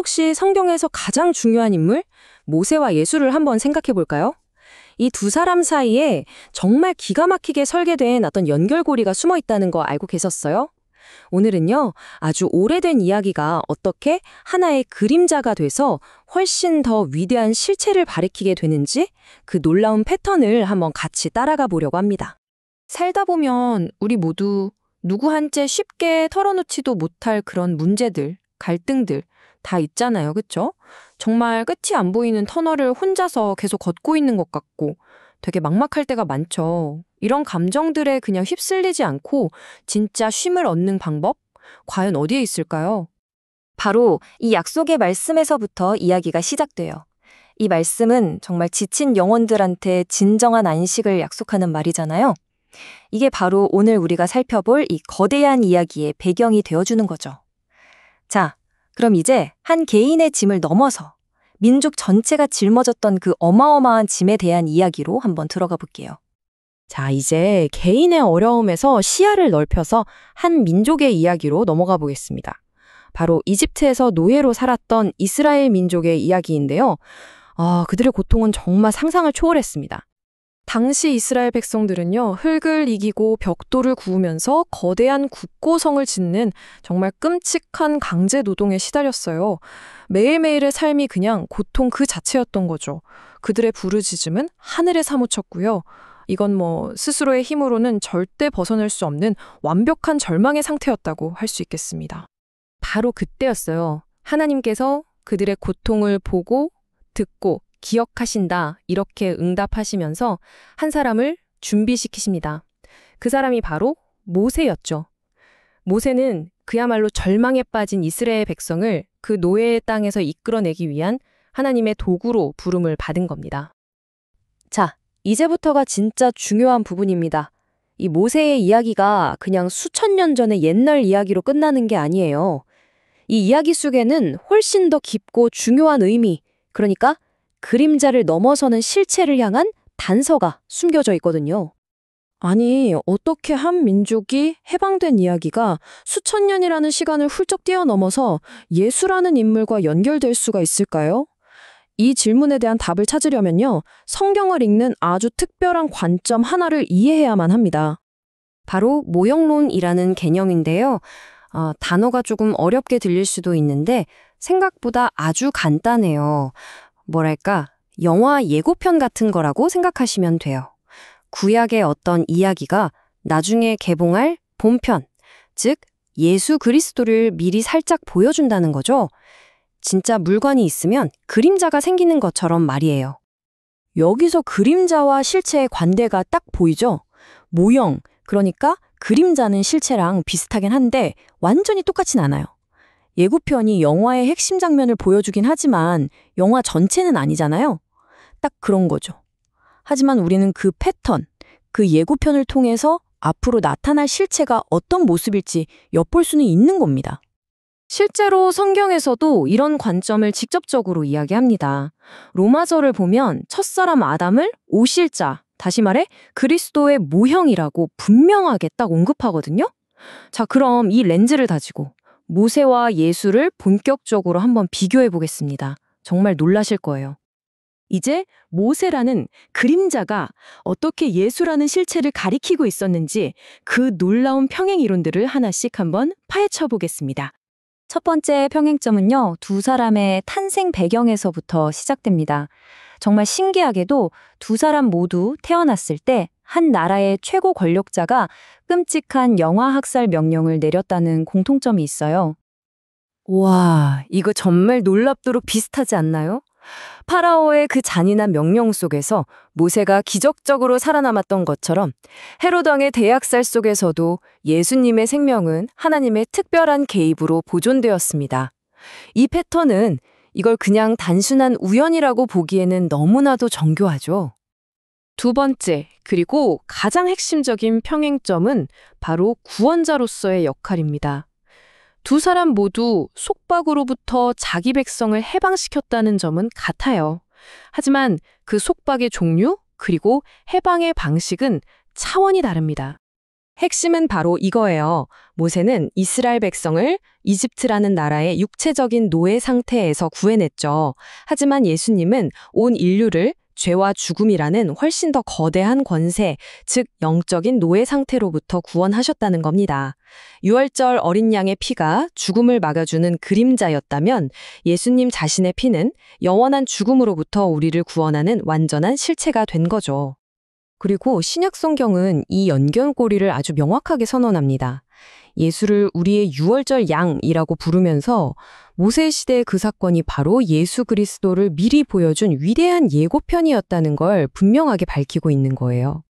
혹시 성경에서 가장 중요한 인물? 모세와 예수를 한번 생각해 볼까요? 이 두 사람 사이에 정말 기가 막히게 설계된 어떤 연결고리가 숨어 있다는 거 알고 계셨어요? 오늘은요, 아주 오래된 이야기가 어떻게 하나의 그림자가 돼서 훨씬 더 위대한 실체를 가리키게 되는지 그 놀라운 패턴을 한번 같이 따라가 보려고 합니다. 살다 보면 우리 모두 누구 한테 쉽게 털어놓지도 못할 그런 문제들, 갈등들 다 있잖아요. 그쵸? 정말 끝이 안 보이는 터널을 혼자서 계속 걷고 있는 것 같고 되게 막막할 때가 많죠. 이런 감정들에 그냥 휩쓸리지 않고 진짜 쉼을 얻는 방법? 과연 어디에 있을까요? 바로 이 약속의 말씀에서부터 이야기가 시작돼요. 이 말씀은 정말 지친 영혼들한테 진정한 안식을 약속하는 말이잖아요. 이게 바로 오늘 우리가 살펴볼 이 거대한 이야기의 배경이 되어주는 거죠. 자, 그럼 이제 한 개인의 짐을 넘어서 민족 전체가 짊어졌던 그 어마어마한 짐에 대한 이야기로 한번 들어가 볼게요. 자, 이제 개인의 어려움에서 시야를 넓혀서 한 민족의 이야기로 넘어가 보겠습니다. 바로 이집트에서 노예로 살았던 이스라엘 민족의 이야기인데요. 그들의 고통은 정말 상상을 초월했습니다. 당시 이스라엘 백성들은요, 흙을 이기고 벽돌을 구우면서 거대한 국고성을 짓는 정말 끔찍한 강제 노동에 시달렸어요. 매일매일의 삶이 그냥 고통 그 자체였던 거죠. 그들의 부르짖음은 하늘에 사무쳤고요. 이건 스스로의 힘으로는 절대 벗어날 수 없는 완벽한 절망의 상태였다고 할 수 있겠습니다. 바로 그때였어요. 하나님께서 그들의 고통을 보고 듣고 기억하신다 이렇게 응답하시면서 한 사람을 준비시키십니다. 그 사람이 바로 모세였죠. 모세는 그야말로 절망에 빠진 이스라엘 백성을 그 노예의 땅에서 이끌어내기 위한 하나님의 도구로 부름을 받은 겁니다. 자, 이제부터가 진짜 중요한 부분입니다. 이 모세의 이야기가 그냥 수천 년 전의 옛날 이야기로 끝나는 게 아니에요. 이 이야기 속에는 훨씬 더 깊고 중요한 의미, 그러니까 그림자를 넘어서는 실체를 향한 단서가 숨겨져 있거든요. 아니, 어떻게 한 민족이 해방된 이야기가 수천 년이라는 시간을 훌쩍 뛰어넘어서 예수라는 인물과 연결될 수가 있을까요? 이 질문에 대한 답을 찾으려면요, 성경을 읽는 아주 특별한 관점 하나를 이해해야만 합니다. 바로 모형론이라는 개념인데요. 단어가 조금 어렵게 들릴 수도 있는데 생각보다 아주 간단해요. 뭐랄까, 영화 예고편 같은 거라고 생각하시면 돼요. 구약의 어떤 이야기가 나중에 개봉할 본편, 즉 예수 그리스도를 미리 살짝 보여준다는 거죠. 진짜 물건이 있으면 그림자가 생기는 것처럼 말이에요. 여기서 그림자와 실체의 관계가 딱 보이죠? 모형, 그러니까 그림자는 실체랑 비슷하긴 한데 완전히 똑같진 않아요. 예고편이 영화의 핵심 장면을 보여주긴 하지만 영화 전체는 아니잖아요. 딱 그런 거죠. 하지만 우리는 그 패턴, 그 예고편을 통해서 앞으로 나타날 실체가 어떤 모습일지 엿볼 수는 있는 겁니다. 실제로 성경에서도 이런 관점을 직접적으로 이야기합니다. 로마서를 보면 첫사람 아담을 오실자, 다시 말해 그리스도의 모형이라고 분명하게 딱 언급하거든요. 자, 그럼 이 렌즈를 가지고 모세와 예수를 본격적으로 한번 비교해 보겠습니다. 정말 놀라실 거예요. 이제 모세라는 그림자가 어떻게 예수라는 실체를 가리키고 있었는지 그 놀라운 평행 이론들을 하나씩 한번 파헤쳐 보겠습니다. 첫 번째 평행점은요, 두 사람의 탄생 배경에서부터 시작됩니다. 정말 신기하게도 두 사람 모두 태어났을 때 한 나라의 최고 권력자가 끔찍한 영아 학살 명령을 내렸다는 공통점이 있어요. 와, 이거 정말 놀랍도록 비슷하지 않나요? 파라오의 그 잔인한 명령 속에서 모세가 기적적으로 살아남았던 것처럼 헤롯 왕의 대학살 속에서도 예수님의 생명은 하나님의 특별한 개입으로 보존되었습니다. 이 패턴은 이걸 그냥 단순한 우연이라고 보기에는 너무나도 정교하죠. 두 번째, 그리고 가장 핵심적인 평행점은 바로 구원자로서의 역할입니다. 두 사람 모두 속박으로부터 자기 백성을 해방시켰다는 점은 같아요. 하지만 그 속박의 종류, 그리고 해방의 방식은 차원이 다릅니다. 핵심은 바로 이거예요. 모세는 이스라엘 백성을 이집트라는 나라의 육체적인 노예 상태에서 구해냈죠. 하지만 예수님은 온 인류를 죄와 죽음이라는 훨씬 더 거대한 권세, 즉 영적인 노예 상태로부터 구원하셨다는 겁니다. 유월절 어린 양의 피가 죽음을 막아주는 그림자였다면 예수님 자신의 피는 영원한 죽음으로부터 우리를 구원하는 완전한 실체가 된 거죠. 그리고 신약 성경은 이 연결고리를 아주 명확하게 선언합니다. 예수를 우리의 유월절 양이라고 부르면서 모세 시대의 그 사건이 바로 예수 그리스도를 미리 보여준 위대한 예고편이었다는 걸 분명하게 밝히고 있는 거예요.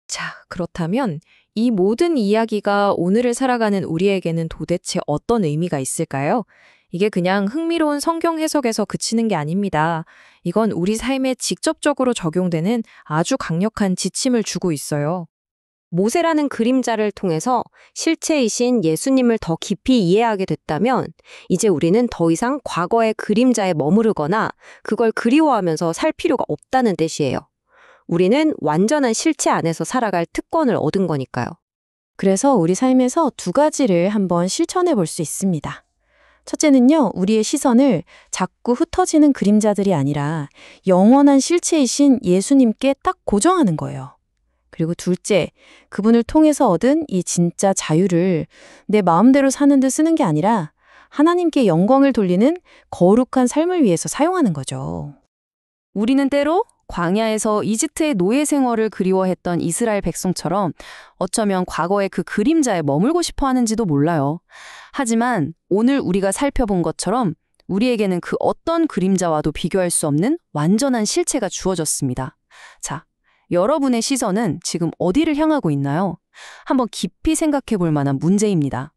자, 그렇다면 이 모든 이야기가 오늘을 살아가는 우리에게는 도대체 어떤 의미가 있을까요? 이게 그냥 흥미로운 성경 해석에서 그치는 게 아닙니다. 이건 우리 삶에 직접적으로 적용되는 아주 강력한 지침을 주고 있어요. 모세라는 그림자를 통해서 실체이신 예수님을 더 깊이 이해하게 됐다면 이제 우리는 더 이상 과거의 그림자에 머무르거나 그걸 그리워하면서 살 필요가 없다는 뜻이에요. 우리는 완전한 실체 안에서 살아갈 특권을 얻은 거니까요. 그래서 우리 삶에서 두 가지를 한번 실천해 볼 수 있습니다. 첫째는요, 우리의 시선을 자꾸 흩어지는 그림자들이 아니라 영원한 실체이신 예수님께 딱 고정하는 거예요. 그리고 둘째, 그분을 통해서 얻은 이 진짜 자유를 내 마음대로 사는 데 쓰는 게 아니라 하나님께 영광을 돌리는 거룩한 삶을 위해서 사용하는 거죠. 우리는 때로 광야에서 이집트의 노예 생활을 그리워했던 이스라엘 백성처럼 어쩌면 과거의 그 그림자에 머물고 싶어 하는지도 몰라요. 하지만 오늘 우리가 살펴본 것처럼 우리에게는 그 어떤 그림자와도 비교할 수 없는 완전한 실체가 주어졌습니다. 자, 여러분의 시선은 지금 어디를 향하고 있나요? 한번 깊이 생각해 볼 만한 문제입니다.